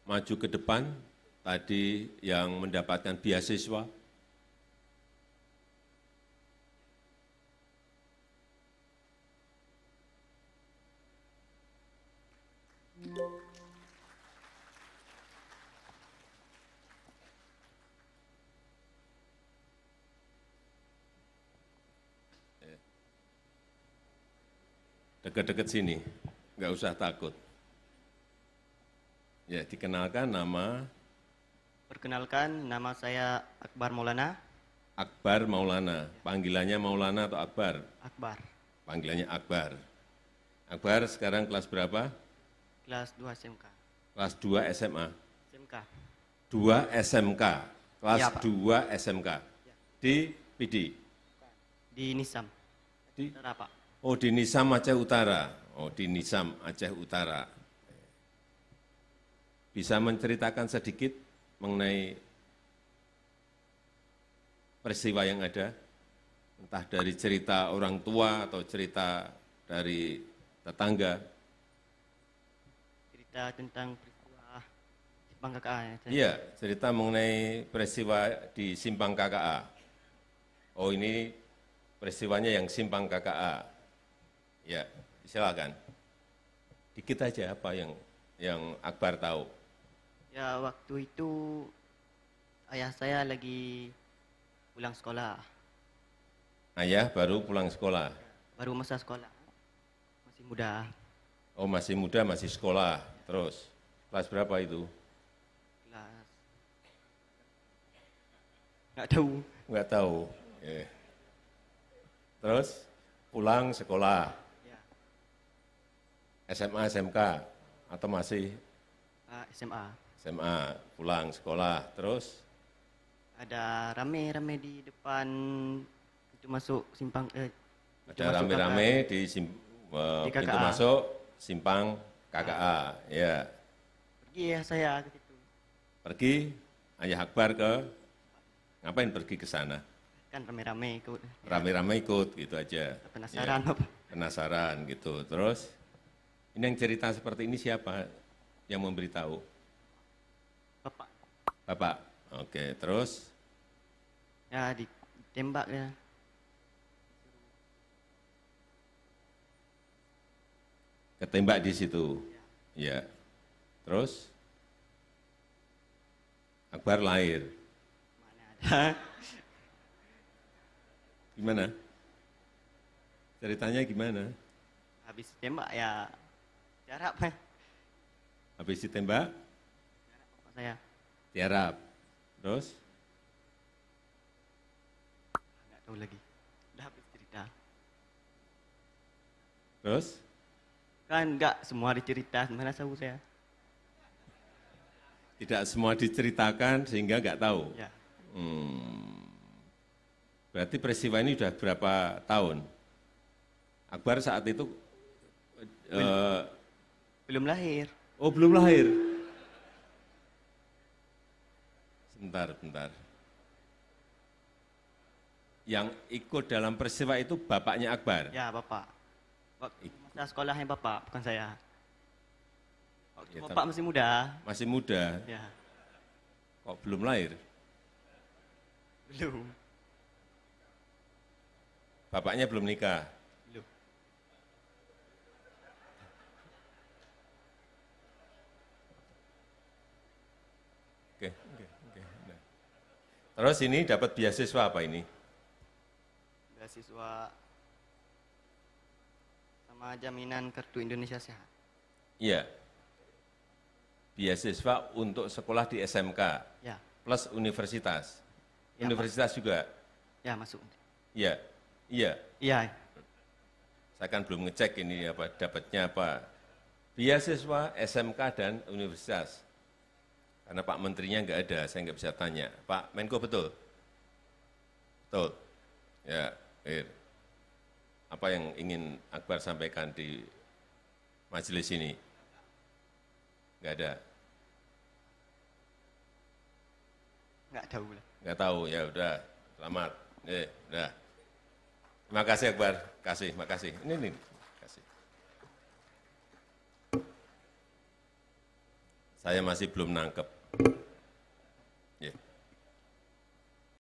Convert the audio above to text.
maju ke depan, tadi yang mendapatkan beasiswa. Dekat-dekat sini, nggak usah takut. Ya, dikenalkan nama Perkenalkan, nama saya Akbar Maulana. Akbar Maulana. Panggilannya Maulana atau Akbar? Akbar, Panggilannya Akbar. Akbar sekarang kelas berapa? kelas 2 SMK. Kelas 2 SMA. SMK, 2 SMK. Kelas Iya, Pak. 2 SMK. Di PD. di Nisam. Di, Saudara, Pak. oh, di Nisam Aceh Utara. Oh, di Nisam Aceh Utara. Bisa menceritakan sedikit mengenai peristiwa yang ada? Entah dari cerita orang tua atau cerita dari tetangga. Cerita tentang peristiwa Simpang KKA ya. Iya, cerita mengenai peristiwa di Simpang KKA. Oh, ini peristiwanya yang Simpang KKA. Ya, silakan. Dikit aja apa yang Akbar tahu. Ya, waktu itu ayah saya lagi pulang sekolah. Ayah baru pulang sekolah. Baru masa sekolah. Masih muda. Oh, masih muda, masih sekolah. Terus, kelas berapa itu? Kelas. Nggak tahu. Enggak tahu. Terus, pulang sekolah. Ya, SMA, SMK, atau masih SMA. SMA, pulang sekolah. Terus, Ada rame-rame di depan itu masuk simpang pintu ada masuk rame-rame KKA. di Di pintu KKA. masuk Simpang KKA. Ya, Pergi ya saya ke situ. pergi Ayah Akbar ngapain pergi ke sana? Kan rame-rame ikut. Rame-rame ikut gitu aja. Penasaran, Ya, Bapak. penasaran gitu. Terus, ini yang cerita seperti ini siapa yang memberitahu? Bapak. Bapak. Oke, terus Ya ditembak ya. ketembak di situ. Ya. Terus Akbar lahir. Mana ada. Gimana? Ceritanya gimana? Habis tembak ya jarak Pak. Habis ditembak, Bapak saya. tiarap. Terus Nggak tahu lagi. Udah habis cerita. terus Kan nggak semua dicerita, mana tahu saya. tidak semua diceritakan sehingga nggak tahu. Ya. Berarti peristiwa ini sudah berapa tahun? Akbar saat itu Belum lahir. oh belum lahir. Bentar. Yang ikut dalam peristiwa itu bapaknya Akbar. Ya, Bapak. Waktu masa sekolahnya Bapak, bukan saya. Waktu Ya, Bapak masih muda. Masih muda, Ya, kok belum lahir? belum. Bapaknya belum nikah. Belum. Oke. Nah. Terus ini dapat beasiswa apa ini? Beasiswa sama jaminan kartu Indonesia Sehat. Iya. Beasiswa untuk sekolah di SMK Ya, plus universitas. Ya, Universitas juga. ya masuk. Iya. Iya. Iya, Saya kan belum ngecek ini apa dapatnya apa. Beasiswa SMK dan universitas. Karena Pak Menterinya nggak ada, saya nggak bisa tanya. Pak Menko betul? Betul. Ya, apa yang ingin Akbar sampaikan di majelis ini? Nggak ada. nggak tahu lah. Nggak tahu, ya udah, selamat. Udah. Terima kasih Akbar, makasih. Ini, kasih. Saya masih belum nangkep.